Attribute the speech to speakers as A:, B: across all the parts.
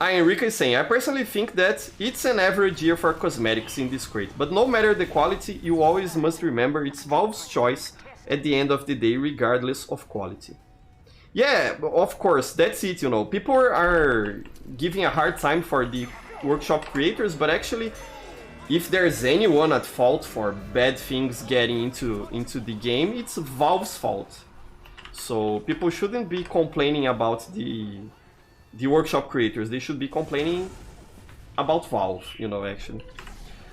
A: Enrique is saying, I personally think that it's an average year for cosmetics in this crate, but no matter the quality, you always must remember it's Valve's choice at the end of the day, regardless of quality. Yeah, of course, that's it, you know. People are giving a hard time for the workshop creators, but actually, if there's anyone at fault for bad things getting into the game, it's Valve's fault. So people shouldn't be complaining about the workshop creators. They should be complaining about Valve, you know, actually.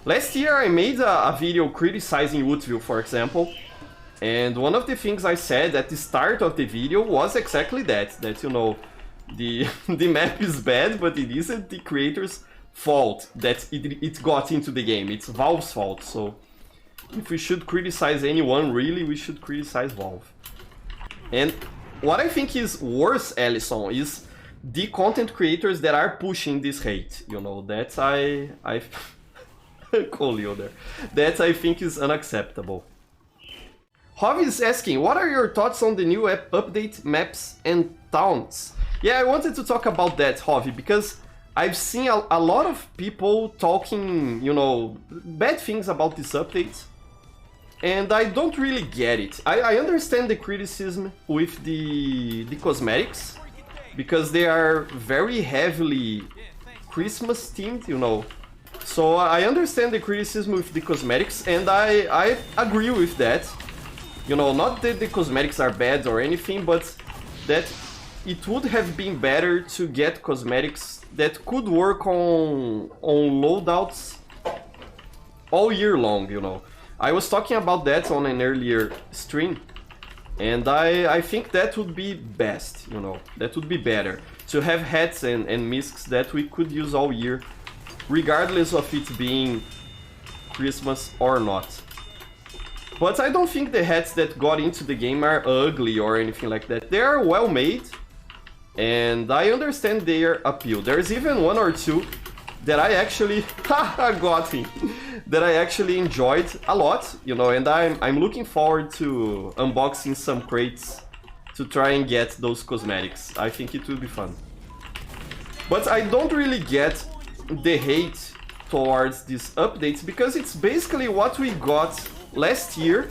A: Last year I made a video criticizing Woodville, for example, and one of the things I said at the start of the video was exactly that, you know, the map is bad, but it isn't the creators' fault that it got into the game. It's Valve's fault. So if we should criticize anyone, really, we should criticize Valve. And what I think is worse, Ellison, is the content creators that are pushing this hate. You know, that I call you there. That I think is unacceptable. Hovi is asking, what are your thoughts on the new update, maps and towns? Yeah, I wanted to talk about that, Hovi, because I've seen a lot of people talking, you know, bad things about this update, and I don't really get it. I understand the criticism with the cosmetics, because they are very heavily Christmas themed, you know. So I understand the criticism with the cosmetics, and I agree with that. You know, not that the cosmetics are bad or anything, but that it would have been better to get cosmetics that could work on loadouts all year long, you know. I was talking about that on an earlier stream, and I think that would be best, you know. That would be better, to have hats and miscs that we could use all year, regardless of it being Christmas or not. But I don't think the hats that got into the game are ugly or anything like that. They are well made, and I understand their appeal. There's even one or two that I actually got him, that I actually enjoyed a lot, you know, and I'm looking forward to unboxing some crates to try and get those cosmetics. I think it will be fun. But I don't really get the hate towards these updates, because it's basically what we got last year,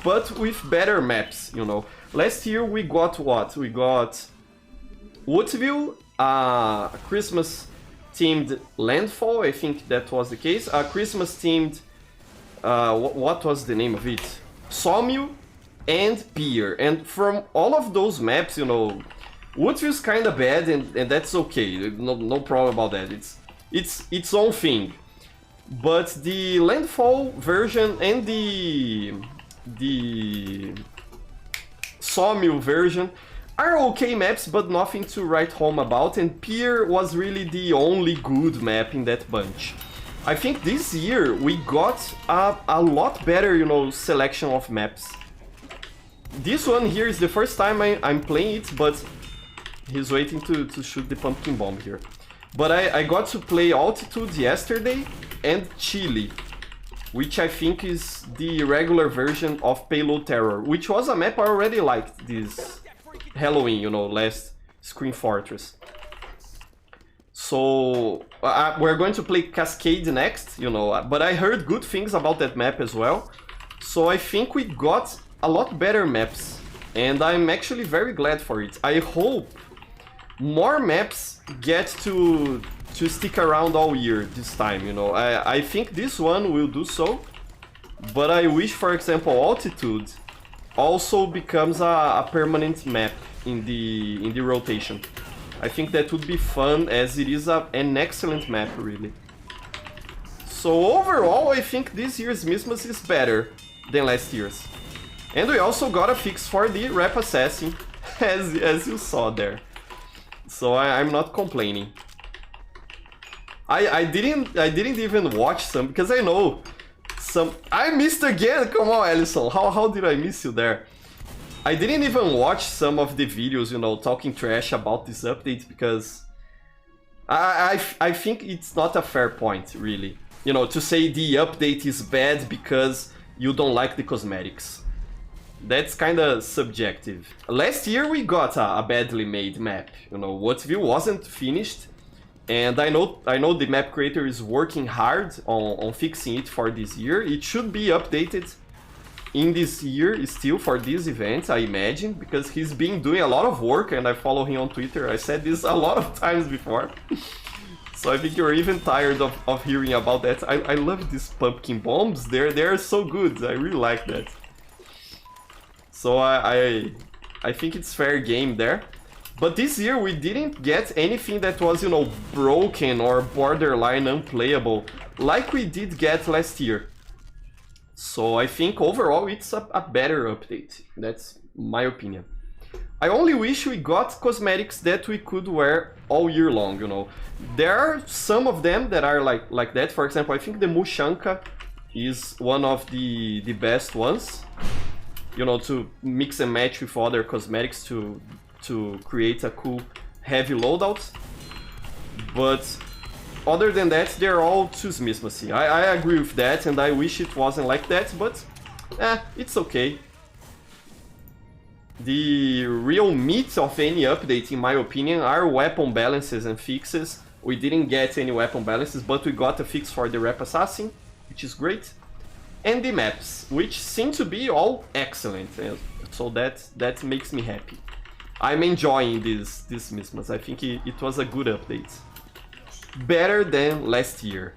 A: but with better maps, you know. Last year we got what? We got Woodville, Christmas themed landfall, I think that was the case. Christmas themed, what was the name of it? Sawmill and Pier. And from all of those maps, you know, Woodville's kind of bad, and that's okay. No problem about that. It's its own thing. But the landfall version and the Sawmill version are okay maps, but nothing to write home about, and Pier was really the only good map in that bunch. I think this year we got a lot better, you know, selection of maps. This one here is the first time I'm playing it, but he's waiting to shoot the pumpkin bomb here. But I got to play Altitude yesterday, and Chile, which I think is the regular version of Payload Terror, which was a map I already liked this Halloween, you know, last Screen Fortress. So we're going to play Cascade next, you know, but I heard good things about that map as well. So I think we got a lot better maps, and I'm actually very glad for it. I hope more maps get to stick around all year this time, you know. I think this one will do so, but I wish, for example, Altitude also becomes a permanent map in the rotation. I think that would be fun, as it is an excellent map, really. So overall, I think this year's Smissmas is better than last year's. And we also got a fix for the rep assassin, as you saw there. So I'm not complaining. I didn't even watch some, because I know some... I missed again! Come on, Ellison, how did I miss you there? I didn't even watch some of the videos, you know, talking trash about this update, because I think it's not a fair point, really. You know, to say the update is bad because you don't like the cosmetics. That's kind of subjective. Last year we got a badly made map, you know, Woodville wasn't finished, And I know the map creator is working hard on fixing it for this year. It should be updated in this year still for this event, I imagine, because he's been doing a lot of work and I follow him on Twitter. I said this a lot of times before. So I think you're even tired of hearing about that. I love these pumpkin bombs. They're so good. I really like that. So I think it's fair game there. But this year we didn't get anything that was, you know, broken or borderline unplayable like we did get last year. So I think overall it's a better update. That's my opinion. I only wish we got cosmetics that we could wear all year long, you know. There are some of them that are like that. For example, I think the Mushanka is one of the best ones. You know, to mix and match with other cosmetics to create a cool heavy loadout. But other than that, they're all too Smissmas. I agree with that, and I wish it wasn't like that, but it's okay. The real meat of any update, in my opinion, are weapon balances and fixes. We didn't get any weapon balances, but we got a fix for the Rep Assassin, which is great. And the maps, which seem to be all excellent, so that makes me happy. I'm enjoying this Smissmas. I think it was a good update. Better than last year.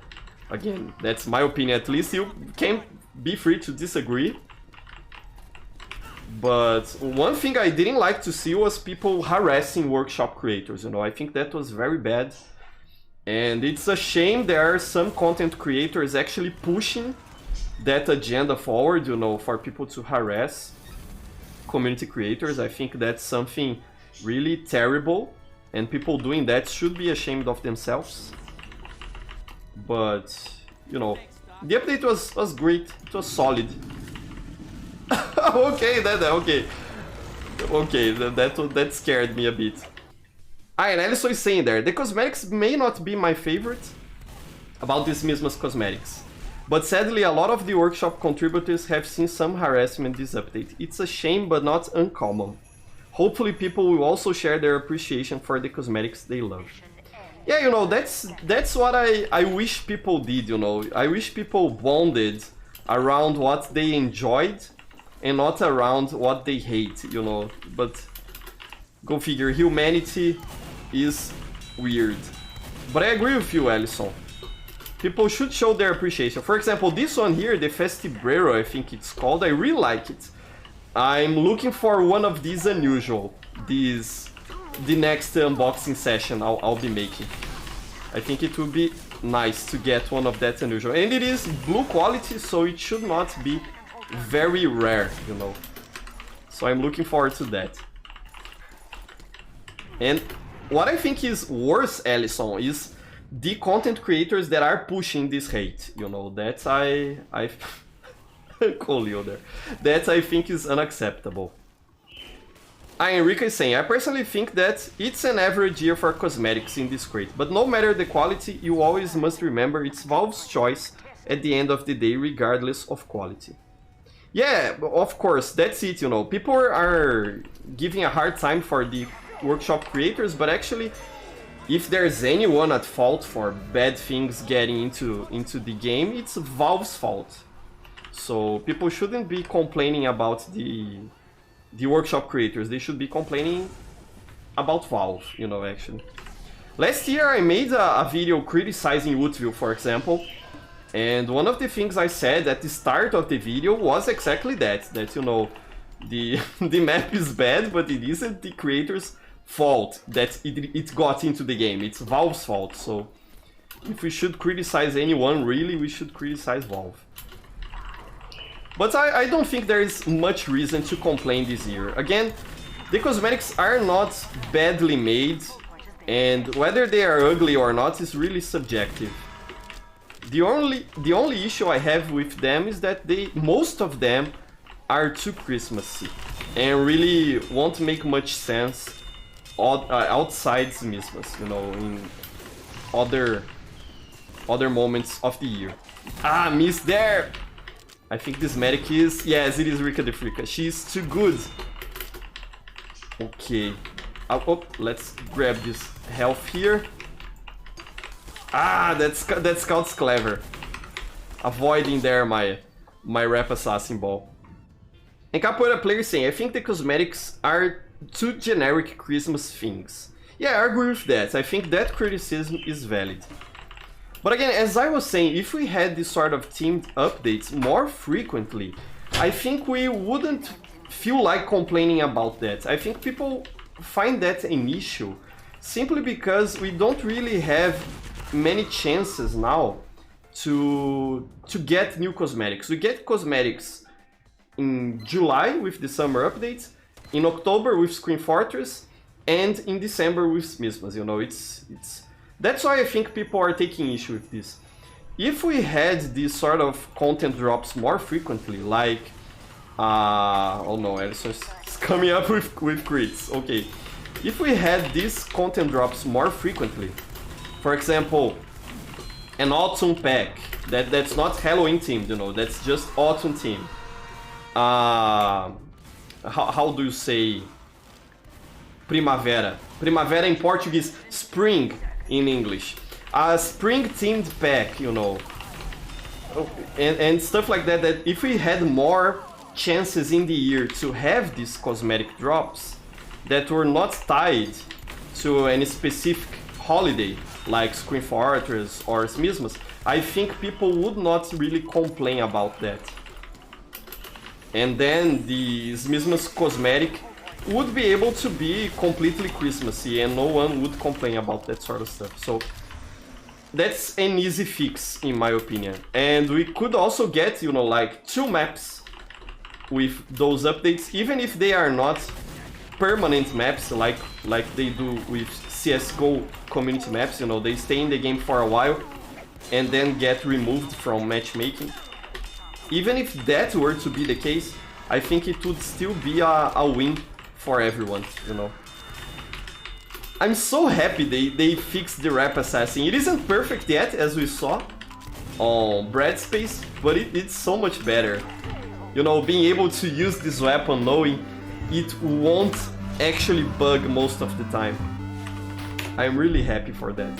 A: Again, that's my opinion at least. You can be free to disagree. But one thing I didn't like to see was people harassing workshop creators, you know. I think that was very bad. And it's a shame there are some content creators actually pushing that agenda forward, you know, for people to harass community creators. I think that's something really terrible, and people doing that should be ashamed of themselves. But, you know, the update was great, it was solid. Okay, that scared me a bit. And Alison is saying there, the cosmetics may not be my favorite about this Smissmas cosmetics. But sadly, a lot of the workshop contributors have seen some harassment this update. It's a shame, but not uncommon. Hopefully people will also share their appreciation for the cosmetics they love. Yeah, you know, that's what I wish people did, you know. I wish people bonded around what they enjoyed and not around what they hate, you know. But go figure, humanity is weird. But I agree with you, Alison. People should show their appreciation. For example, this one here, the Festibrero, I think it's called, I really like it. I'm looking for one of these unusual. The next unboxing session I'll be making. I think it would be nice to get one of that unusual. And it is blue quality, so it should not be very rare, you know. So I'm looking forward to that. And what I think is worse, Alison, is the content creators that are pushing this hate, you know. That I call you there. That I think is unacceptable. Enrique is saying, I personally think that it's an average year for cosmetics in this crate, but no matter the quality, you always must remember it's Valve's choice at the end of the day, regardless of quality. Yeah, of course, that's it, you know. People are giving a hard time for the workshop creators, but actually, if there's anyone at fault for bad things getting into the game, it's Valve's fault. So people shouldn't be complaining about the workshop creators. They should be complaining about Valve, you know, actually. Last year I made a video criticizing Woodville, for example, and one of the things I said at the start of the video was exactly that, you know, the map is bad, but it isn't the creators' fault that it got into the game. It's Valve's fault. So if we should criticize anyone, really, we should criticize Valve. But I don't think there is much reason to complain this year. Again, the cosmetics are not badly made, and whether they are ugly or not is really subjective. The only issue I have with them is that most of them are too Christmassy and really won't make much sense outside Smissmas, you know, in other moments of the year. Ah, miss there! I think this medic is... Yes, it is Rika the Frika. She's too good. Okay. Oh, let's grab this health here. Ah, that scout's clever. Avoiding there my rep assassin ball. And Capoeira player saying, I think the cosmetics are two generic Christmas things. Yeah, I agree with that. I think that criticism is valid. But again, as I was saying, if we had this sort of teamed updates more frequently, I think we wouldn't feel like complaining about that. I think people find that an issue simply because we don't really have many chances now to get new cosmetics. We get cosmetics in July with the summer updates, in October with Screen Fortress, and in December with Smissmas. You know, it's that's why I think people are taking issue with this. If we had these sort of content drops more frequently, like oh no, Edison's coming up with crits. Okay, if we had these content drops more frequently, for example, an autumn pack that's not Halloween themed, you know, that's just autumn themed. How do you say primavera? Primavera in Portuguese, spring in English. A spring themed pack, you know, and stuff like that. That if we had more chances in the year to have these cosmetic drops that were not tied to any specific holiday like Screen Fortress or Smissmas, I think people would not really complain about that. And then the Smissmas cosmetic would be able to be completely Christmassy and no one would complain about that sort of stuff. So that's an easy fix in my opinion. And we could also get, you know, like 2 maps with those updates, even if they are not permanent maps like they do with CSGO community maps. You know, they stay in the game for a while and then get removed from matchmaking. Even if that were to be the case, I think it would still be a win for everyone, you know. I'm so happy they fixed the rep assassin. It isn't perfect yet, as we saw on Brad Space, but it's so much better. You know, being able to use this weapon knowing it won't actually bug most of the time. I'm really happy for that.